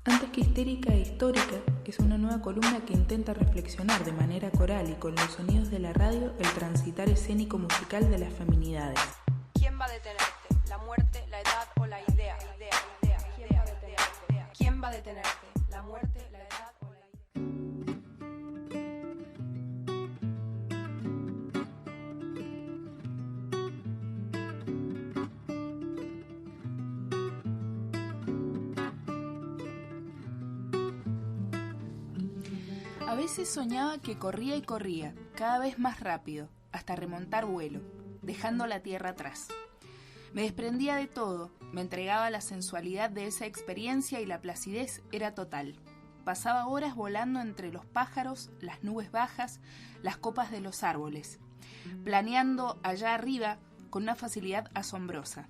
Antes que histérica e histórica, es una nueva columna que intenta reflexionar de manera coral y con los sonidos de la radio el transitar escénico musical de las feminidades. ¿Quién va a detenerte? ¿La muerte, la edad o la idea? ¿Quién va a detenerte? ¿La muerte, la edad o la idea? A veces soñaba que corría y corría, cada vez más rápido, hasta remontar vuelo, dejando la tierra atrás. Me desprendía de todo, me entregaba a la sensualidad de esa experiencia y la placidez era total. Pasaba horas volando entre los pájaros, las nubes bajas, las copas de los árboles, planeando allá arriba con una facilidad asombrosa,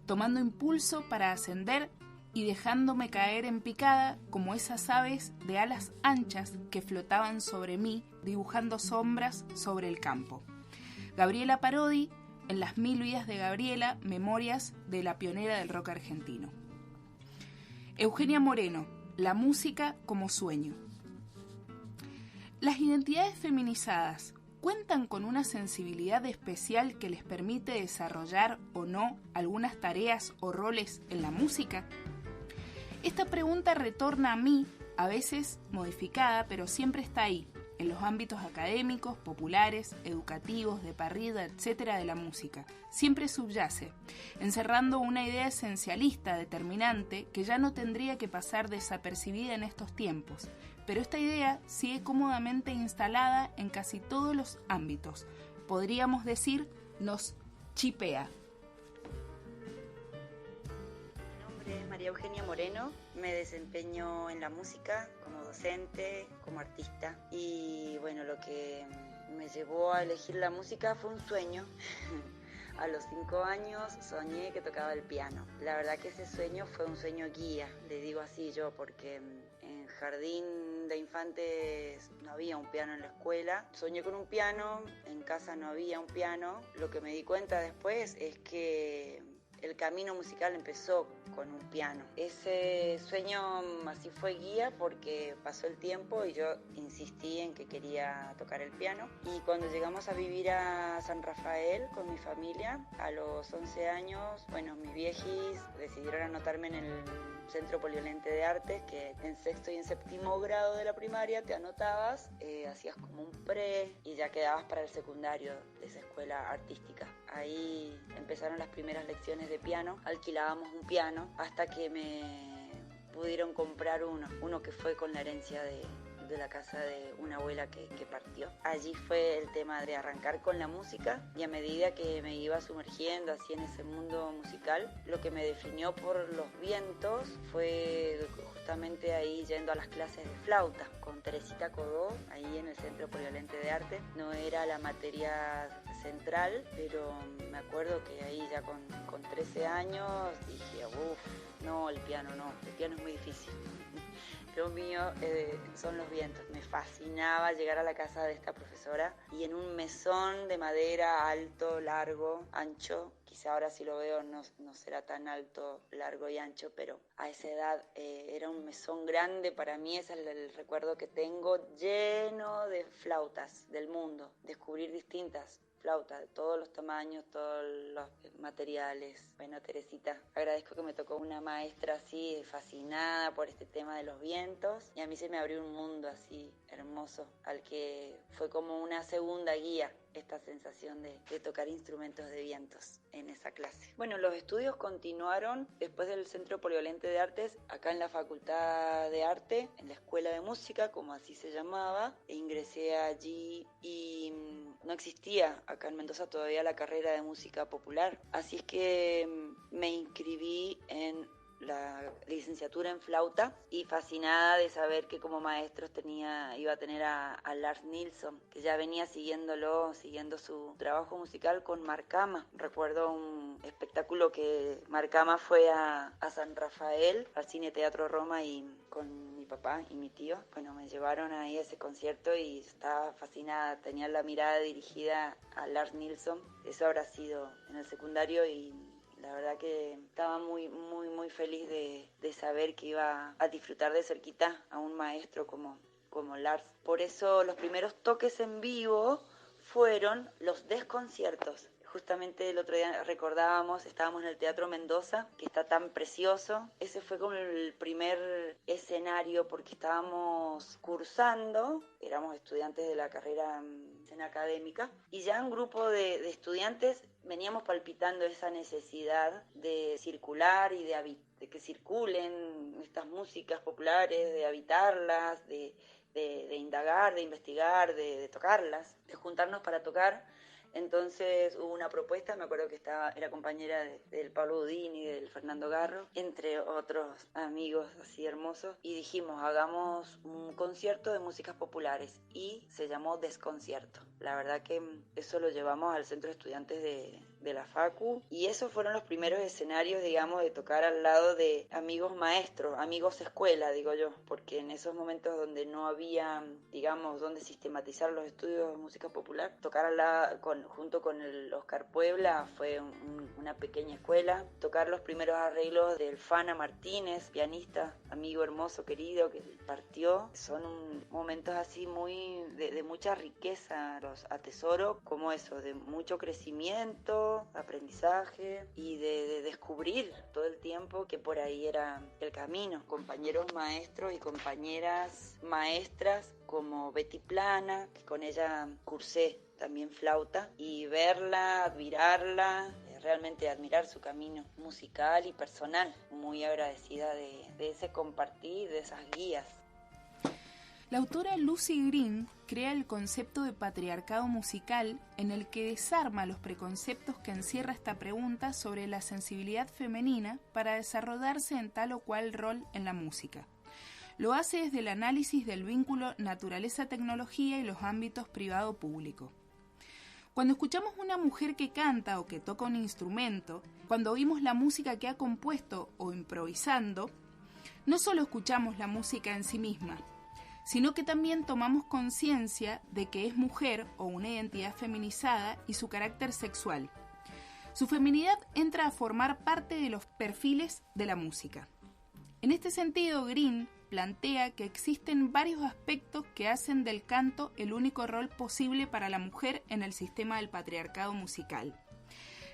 tomando impulso para ascender y dejándome caer en picada como esas aves de alas anchas que flotaban sobre mí, dibujando sombras sobre el campo. Gabriela Parodi, en Las 1000 vidas de Gabriela, memorias de la pionera del rock argentino. Eugenia Moreno, la música como sueño. Las identidades feminizadas cuentan con una sensibilidad especial que les permite desarrollar o no algunas tareas o roles en la música. Esta pregunta retorna a mí, a veces modificada, pero siempre está ahí, en los ámbitos académicos, populares, educativos, de parrilla, etc. de la música. Siempre subyace, encerrando una idea esencialista determinante que ya no tendría que pasar desapercibida en estos tiempos, pero esta idea sigue cómodamente instalada en casi todos los ámbitos. Podríamos decir, nos chipea. María Eugenia Moreno, me desempeño en la música como docente, como artista y bueno, lo que me llevó a elegir la música fue un sueño. A los 5 años soñé que tocaba el piano. La verdad que ese sueño fue un sueño guía, le digo así yo, porque en jardín de infantes no había un piano en la escuela. Soñé con un piano, en casa no había un piano. Lo que me di cuenta después es que el camino musical empezó con un piano. Ese sueño así fue guía porque pasó el tiempo y yo insistí en que quería tocar el piano. Y cuando llegamos a vivir a San Rafael con mi familia, a los 11 años, bueno, mis viejis decidieron anotarme en el Centro Polivalente de Artes, que en sexto y en séptimo grado de la primaria te anotabas, hacías como un pre y ya quedabas para el secundario de esa escuela artística. Ahí empezaron las primeras lecciones de piano, alquilábamos un piano hasta que me pudieron comprar uno que fue con la herencia de la casa de una abuela que partió. Allí fue el tema de arrancar con la música y a medida que me iba sumergiendo así en ese mundo musical, lo que me definió por los vientos fue justamente ahí yendo a las clases de flauta con Teresita Codó, ahí en el Centro Polivalente de Arte. No era la materia central, pero me acuerdo que ahí ya con 13 años dije, no, el piano es muy difícil. Lo mío son los vientos. Me fascinaba llegar a la casa de esta profesora y en un mesón de madera alto, largo, ancho. Quizá ahora si lo veo no será tan alto, largo y ancho, pero a esa edad era un mesón grande. Para mí ese es el recuerdo que tengo, lleno de flautas del mundo. Descubrir distintas flauta, de todos los tamaños, todos los materiales. Bueno, Teresita, agradezco que me tocó una maestra así, fascinada por este tema de los vientos, y a mí se me abrió un mundo así hermoso, al que fue como una segunda guía, esta sensación de tocar instrumentos de vientos en esa clase. Bueno, los estudios continuaron después del Centro Polivalente de Artes, acá en la Facultad de Arte, en la Escuela de Música, como así se llamaba, e ingresé allí y no existía acá en Mendoza todavía la carrera de música popular, así es que me inscribí en la licenciatura en flauta y fascinada de saber que como maestros iba a tener a Lars Nilsson, que ya venía siguiendo su trabajo musical con Marcama. Recuerdo un espectáculo que Marcama fue a San Rafael, al Cine Teatro Roma, y con mi papá y mi tío, bueno, me llevaron ahí a ese concierto y estaba fascinada, tenía la mirada dirigida a Lars Nilsson. Eso habrá sido en el secundario y La verdad que estaba muy, muy, muy feliz de saber que iba a disfrutar de cerquita a un maestro como Lars. Por eso los primeros toques en vivo fueron los desconciertos. Justamente el otro día recordábamos, estábamos en el Teatro Mendoza, que está tan precioso. Ese fue como el primer escenario porque estábamos cursando, éramos estudiantes de la carrera en escena académica, y ya un grupo de estudiantes veníamos palpitando esa necesidad de circular y de que circulen estas músicas populares, de habitarlas, de indagar, de investigar, de tocarlas, de juntarnos para tocar. Entonces hubo una propuesta, me acuerdo que era compañera del Pablo Udín y del Fernando Garro, entre otros amigos así hermosos, y dijimos, hagamos un concierto de músicas populares, y se llamó Desconcierto. La verdad que eso lo llevamos al centro de estudiantes de la Facu, y esos fueron los primeros escenarios, digamos, de tocar al lado de amigos maestros, amigos escuela, digo yo, porque en esos momentos donde no había, digamos, donde sistematizar los estudios de música popular, tocar al lado junto con el Oscar Puebla fue una pequeña escuela. Tocar los primeros arreglos del Fana Martínez, pianista, amigo hermoso, querido, que partió. Son momentos así muy de mucha riqueza, los atesoro, como eso, de mucho crecimiento, aprendizaje y de descubrir todo el tiempo que por ahí era el camino. Compañeros maestros y compañeras maestras como Betty Plana, que con ella cursé también flauta, y verla, admirarla, realmente admirar su camino musical y personal. Muy agradecida de ese compartir, de esas guías. La autora Lucy Green crea el concepto de patriarcado musical, en el que desarma los preconceptos que encierra esta pregunta sobre la sensibilidad femenina para desarrollarse en tal o cual rol en la música. Lo hace desde el análisis del vínculo naturaleza-tecnología y los ámbitos privado-público. Cuando escuchamos una mujer que canta o que toca un instrumento, cuando oímos la música que ha compuesto o improvisando, no solo escuchamos la música en sí misma, sino que también tomamos conciencia de que es mujer o una identidad feminizada y su carácter sexual. Su feminidad entra a formar parte de los perfiles de la música. En este sentido, Green plantea que existen varios aspectos que hacen del canto el único rol posible para la mujer en el sistema del patriarcado musical.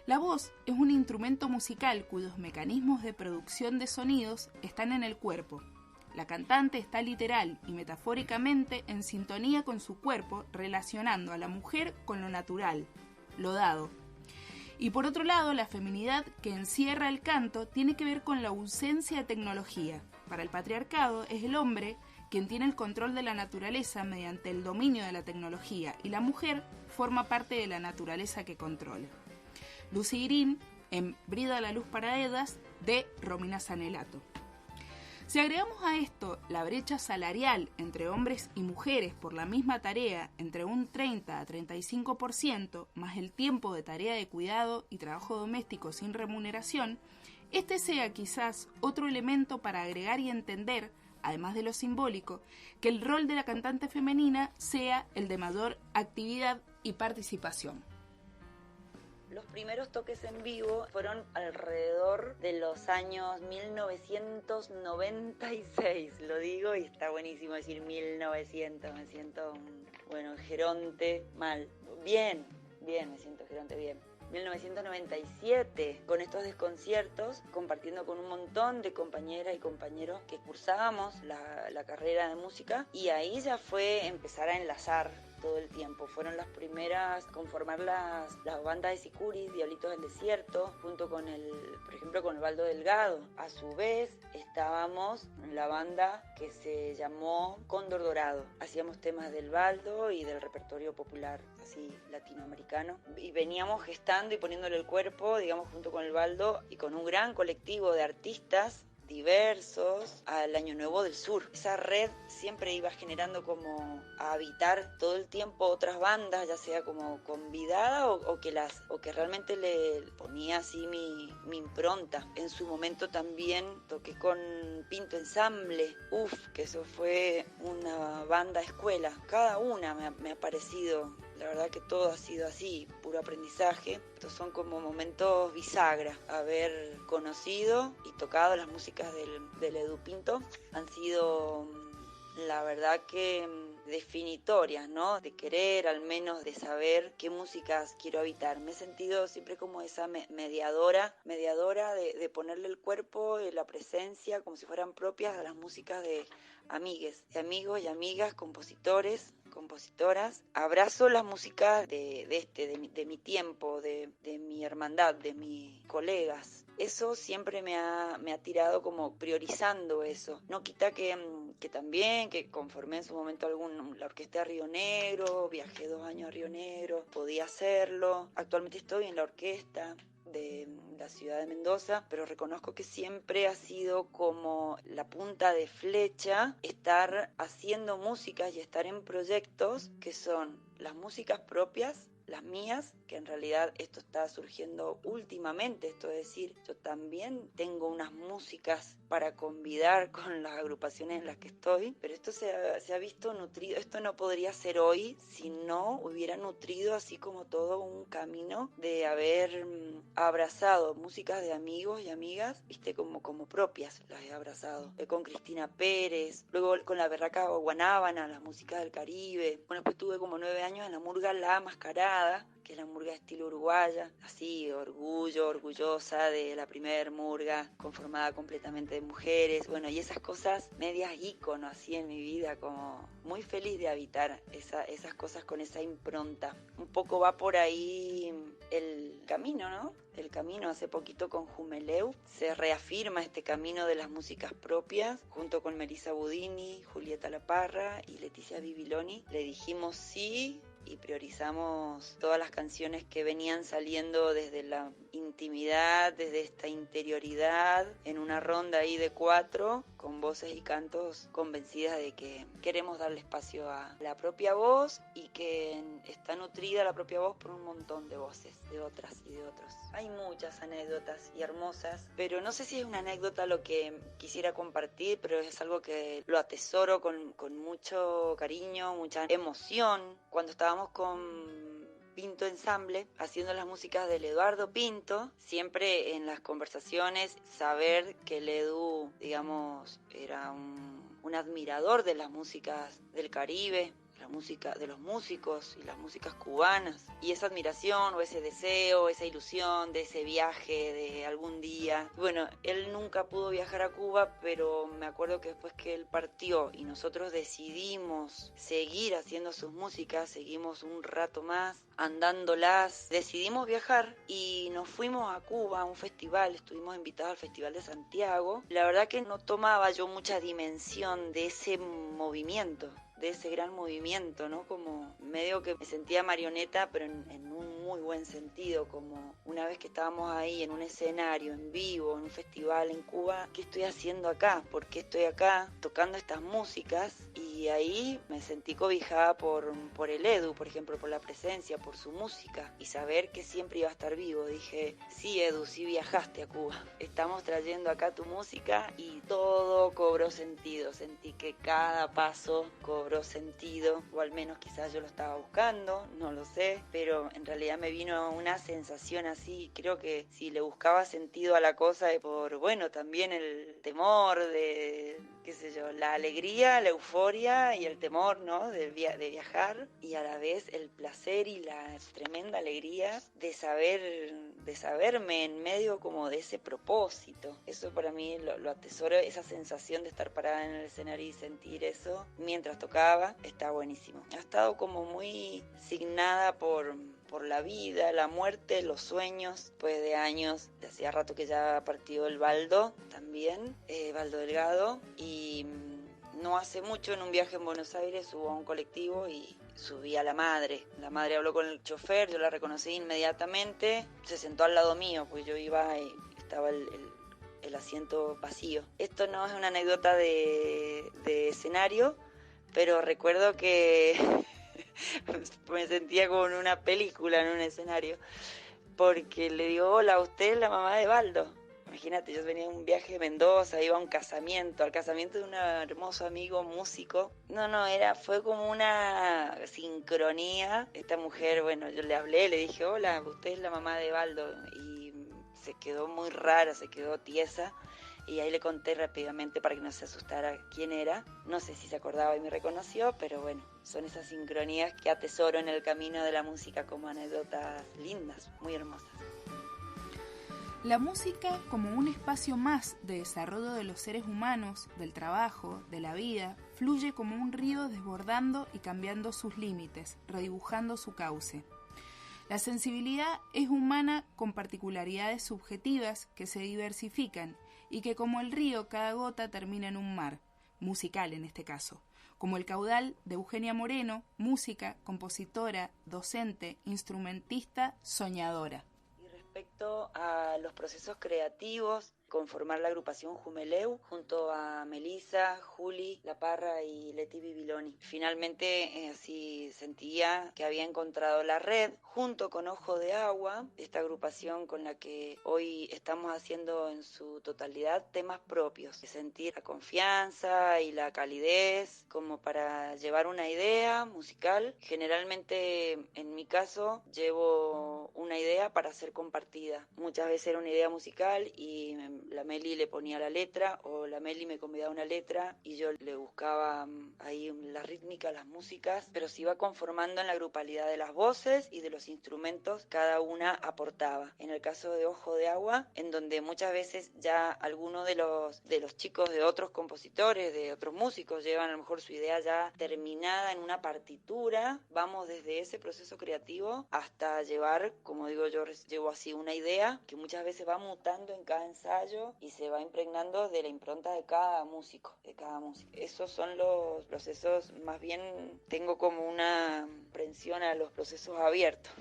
La voz es un instrumento musical cuyos mecanismos de producción de sonidos están en el cuerpo. La cantante está literal y metafóricamente en sintonía con su cuerpo, relacionando a la mujer con lo natural, lo dado. Y por otro lado, la feminidad que encierra el canto tiene que ver con la ausencia de tecnología. Para el patriarcado es el hombre quien tiene el control de la naturaleza mediante el dominio de la tecnología, y la mujer forma parte de la naturaleza que controla. Lucy Green, en Brida la luz para Edas, de Romina Sanelato. Si agregamos a esto la brecha salarial entre hombres y mujeres por la misma tarea entre un 30 a 35%, más el tiempo de tarea de cuidado y trabajo doméstico sin remuneración, este sea quizás otro elemento para agregar y entender, además de lo simbólico, que el rol de la cantante femenina sea el de mayor actividad y participación. Los primeros toques en vivo fueron alrededor de los años 1996, lo digo y está buenísimo decir 1900, me siento, geronte mal. Bien, me siento geronte bien. 1997, con estos desconciertos, compartiendo con un montón de compañeras y compañeros que cursábamos la carrera de música, y ahí ya fue empezar a enlazar todo el tiempo. Fueron las primeras a conformar las bandas de Sicuris, Diablitos del Desierto, junto con por ejemplo, con el Baldo Delgado. A su vez, estábamos en la banda que se llamó Cóndor Dorado. Hacíamos temas del Baldo y del repertorio popular, así latinoamericano. Y veníamos gestando y poniéndole el cuerpo, digamos, junto con el Baldo y con un gran colectivo de artistas diversos al Año Nuevo del Sur. Esa red siempre iba generando como a habitar todo el tiempo otras bandas, ya sea como convidada o que realmente le ponía así mi impronta. En su momento también toqué con Pinto Ensamble, que eso fue una banda escuela. Cada una me ha parecido La verdad que todo ha sido así, puro aprendizaje. Estos son como momentos bisagra. Haber conocido y tocado las músicas del Edu Pinto han sido, la verdad que definitorias, ¿no? De querer, al menos de saber qué músicas quiero habitar. Me he sentido siempre como esa mediadora de ponerle el cuerpo y la presencia como si fueran propias a las músicas de amigues, de amigos y amigas, compositores, compositoras. Abrazo las músicas de mi tiempo, de mi hermandad, de mis colegas. Eso siempre me ha tirado como priorizando eso. No quita que también, que conformé en su momento la orquesta de Río Negro, viajé 2 años a Río Negro, podía hacerlo. Actualmente estoy en la orquesta de la ciudad de Mendoza, pero reconozco que siempre ha sido como la punta de flecha estar haciendo músicas y estar en proyectos que son las músicas propias, las mías, que en realidad esto está surgiendo últimamente, esto es decir, yo también tengo unas músicas para convidar con las agrupaciones en las que estoy, pero esto se ha visto nutrido, esto no podría ser hoy si no hubiera nutrido así como todo un camino de haber abrazado músicas de amigos y amigas, viste, como propias las he abrazado, con Cristina Pérez, luego con la Berraca Guanábana, las músicas del Caribe, bueno, pues tuve como 9 años en la murga La Mascarada, que es la murga de estilo uruguaya, así, orgullosa de la primer murga, conformada completamente de mujeres, bueno, y esas cosas medias ícono así en mi vida, como muy feliz de habitar esas cosas con esa impronta. Un poco va por ahí el camino, ¿no? El camino, hace poquito con Jumeleu se reafirma este camino de las músicas propias, junto con Melissa Budini, Julieta Laparra y Leticia Bibiloni. Le dijimos sí y priorizamos todas las canciones que venían saliendo desde la intimidad, desde esta interioridad, en una ronda ahí de 4, con voces y cantos convencidas de que queremos darle espacio a la propia voz y que está nutrida la propia voz por un montón de voces, de otras y de otros. Hay muchas anécdotas y hermosas, pero no sé si es una anécdota lo que quisiera compartir, pero es algo que lo atesoro con mucho cariño, mucha emoción. Cuando estábamos con Pinto Ensamble, haciendo las músicas del Eduardo Pinto, siempre en las conversaciones saber que el Edu, digamos, era un admirador de las músicas del Caribe, la música de los músicos y las músicas cubanas, y esa admiración o ese deseo, esa ilusión de ese viaje de algún día. Bueno, él nunca pudo viajar a Cuba, pero me acuerdo que después que él partió y nosotros decidimos seguir haciendo sus músicas, seguimos un rato más andándolas, decidimos viajar y nos fuimos a Cuba a un festival, estuvimos invitados al Festival de Santiago. La verdad que no tomaba yo mucha dimensión de ese movimiento, de ese gran movimiento, ¿no? Como medio que me sentía marioneta, pero en un muy buen sentido, como una vez que estábamos ahí en un escenario, en vivo, en un festival en Cuba, ¿qué estoy haciendo acá? ¿Por qué estoy acá tocando estas músicas? Y ahí me sentí cobijada por el Edu, por ejemplo, por la presencia, por su música, y saber que siempre iba a estar vivo. Dije, sí, Edu, sí viajaste a Cuba, estamos trayendo acá tu música, y todo cobró sentido. Sentí que cada paso cobró sentido, o al menos quizás yo lo estaba buscando, no lo sé, pero en realidad me vino una sensación así. Creo que si le buscaba sentido a la cosa, por, bueno, también el temor de, qué sé yo, la alegría, la euforia y el temor, ¿no? De viajar, y a la vez el placer y la tremenda alegría de saberme en medio como de ese propósito. Eso para mí lo atesoro, esa sensación de estar parada en el escenario y sentir eso mientras tocaba, está buenísimo. Ha estado como muy signada por la vida, la muerte, los sueños, después de años, de hacía rato que ya partió el Baldo también, Baldo Delgado, y no hace mucho en un viaje en Buenos Aires subo a un colectivo y subí a la madre habló con el chofer, yo la reconocí inmediatamente, se sentó al lado mío, pues yo iba y estaba el asiento vacío. Esto no es una anécdota de escenario, pero recuerdo que me sentía como en una película, en un escenario, porque le digo, hola, ¿usted es la mamá de Baldo? imagínate, yo venía de un viaje de Mendoza, iba a un casamiento, al casamiento de un hermoso amigo músico. Fue como una sincronía. Esta mujer, bueno, yo le hablé, le dije, hola, usted es la mamá de Baldo, y se quedó muy rara, se quedó tiesa. Y ahí le conté rápidamente para que no se asustara quién era. No sé si se acordaba y me reconoció, pero bueno, son esas sincronías que atesoro en el camino de la música como anécdotas lindas, muy hermosas. La música como un espacio más de desarrollo de los seres humanos, del trabajo, de la vida, fluye como un río desbordando y cambiando sus límites, redibujando su cauce. La sensibilidad es humana con particularidades subjetivas que se diversifican y que como el río cada gota termina en un mar, musical en este caso, como el caudal de Eugenia Moreno, música, compositora, docente, instrumentista, soñadora. Y respecto a los procesos creativos, conformar la agrupación Jumeleu junto a Melissa, Juli, La Parra y Leti Bibiloni. Finalmente así sentía que había encontrado la red junto con Ojo de Agua, esta agrupación con la que hoy estamos haciendo en su totalidad temas propios, sentir la confianza y la calidez como para llevar una idea musical. Generalmente en mi caso llevo una idea para ser compartida. Muchas veces era una idea musical y la Meli le ponía la letra, o la Meli me convidaba una letra y yo le buscaba ahí la rítmica, las músicas, pero se iba conformando en la grupalidad de las voces y de los instrumentos, cada una aportaba. En el caso de Ojo de Agua, en donde muchas veces ya algunos de los chicos de otros compositores, de otros músicos, llevan a lo mejor su idea ya terminada en una partitura, vamos desde ese proceso creativo hasta llevar, como digo yo, llevo así una idea que muchas veces va mutando en cada ensayo y se va impregnando de la impronta de cada músico, Esos son los procesos, más bien tengo como una aprensión a los procesos abiertos.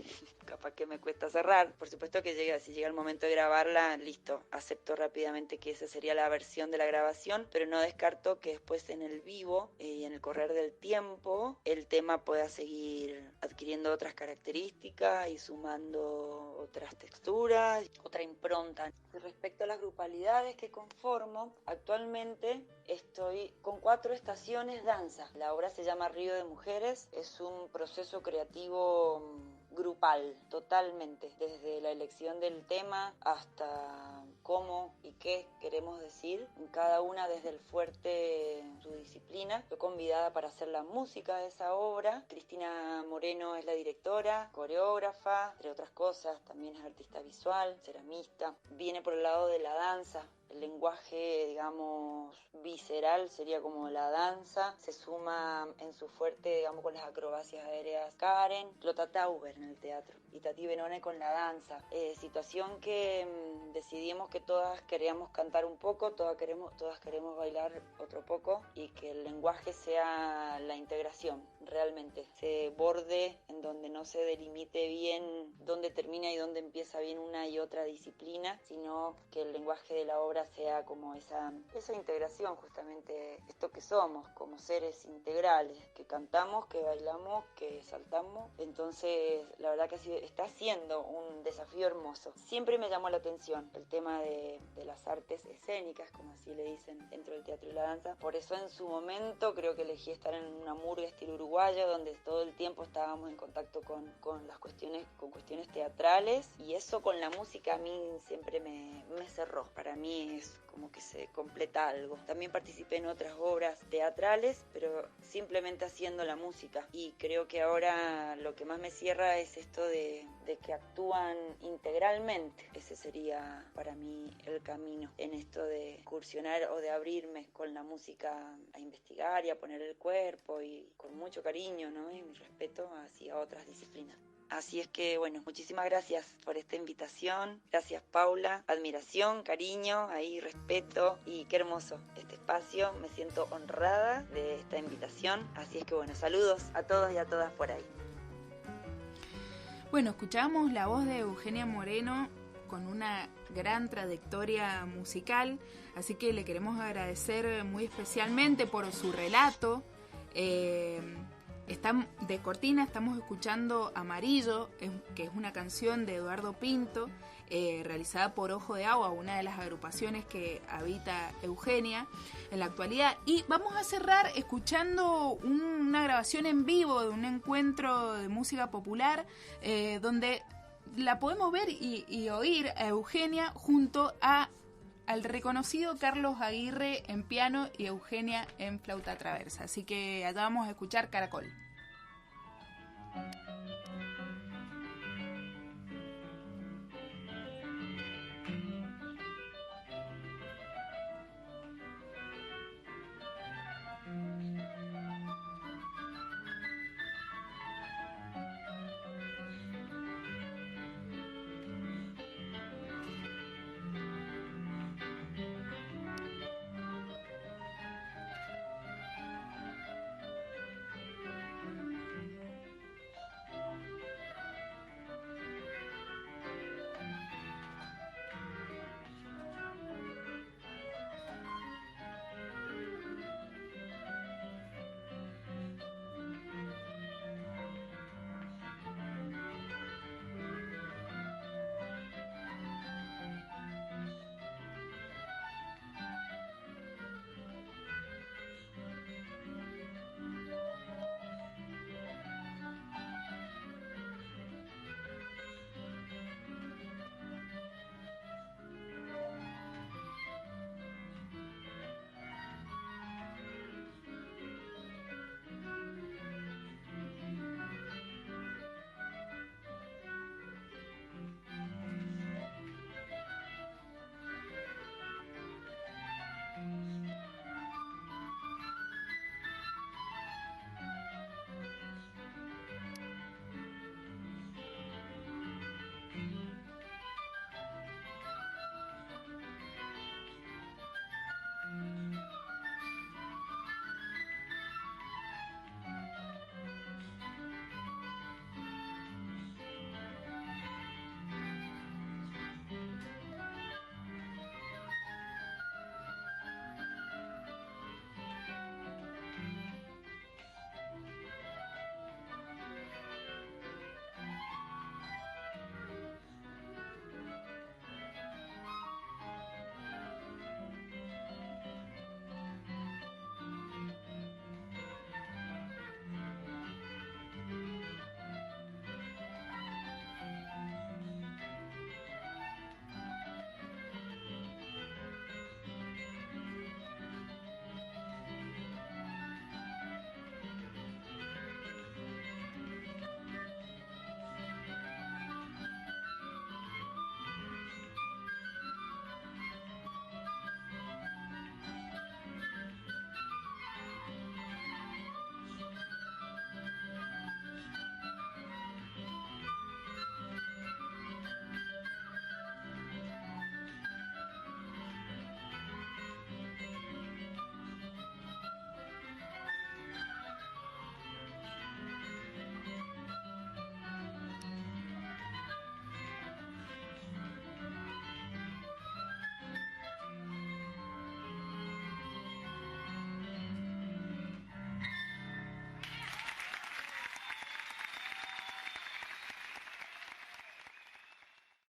Capaz que me cuesta cerrar. Por supuesto que si llega el momento de grabarla, listo, acepto rápidamente que esa sería la versión de la grabación, pero no descarto que después en el vivo y en el correr del tiempo el tema pueda seguir adquiriendo otras características y sumando otras texturas, otra impronta. Respecto a las grupalidades que conformo, actualmente estoy con 4 estaciones danza. La obra se llama Río de Mujeres, es un proceso creativo grupal, totalmente, desde la elección del tema hasta cómo y qué queremos decir, cada una desde el fuerte su disciplina. Fue convidada para hacer la música de esa obra. Cristina Moreno es la directora, coreógrafa, entre otras cosas, también es artista visual, ceramista. Viene por el lado de la danza. El lenguaje, digamos, visceral sería como la danza. Se suma en su fuerte, digamos, con las acrobacias aéreas Karen, Clota Tauber en el teatro y Tati Benone con la danza. Situación que decidimos que todas queríamos cantar un poco, todas queremos bailar otro poco y que el lenguaje sea la integración, realmente. Se borde en donde no se delimite bien dónde termina y dónde empieza bien una y otra disciplina, sino que el lenguaje de la obra sea como esa integración, justamente esto que somos, como seres integrales, que cantamos, que bailamos, que saltamos. Entonces, la verdad que está siendo un desafío hermoso. Siempre me llamó la atención el tema de las artes escénicas, como así le dicen dentro del teatro y la danza. Por eso en su momento creo que elegí estar en una murga estilo uruguayo, donde todo el tiempo estábamos en contacto con las cuestiones teatrales, y eso con la música a mí siempre me cerró. Para mí es como que se completa algo. También participé en otras obras teatrales, pero simplemente haciendo la música, y creo que ahora lo que más me cierra es esto de que actúan integralmente. Ese sería para mí el camino en esto de incursionar o de abrirme con la música a investigar y a poner el cuerpo, y con mucho cariño, ¿no? Y mi respeto hacia otras disciplinas. Así es que, bueno, muchísimas gracias por esta invitación. Gracias, Paula. Admiración, cariño, ahí respeto, y qué hermoso este espacio. Me siento honrada de esta invitación. Así es que, bueno, saludos a todos y a todas por ahí. Bueno, escuchamos la voz de Eugenia Moreno con una gran trayectoria musical, así que le queremos agradecer muy especialmente por su relato. De cortina estamos escuchando Amarillo, que es una canción de Eduardo Pinto, realizada por Ojo de Agua, una de las agrupaciones que habita Eugenia en la actualidad. Y vamos a cerrar escuchando una grabación en vivo de un encuentro de música popular, donde la podemos ver y oír a Eugenia junto al reconocido Carlos Aguirre en piano y Eugenia en flauta traversa. Así que allá vamos a escuchar Caracol.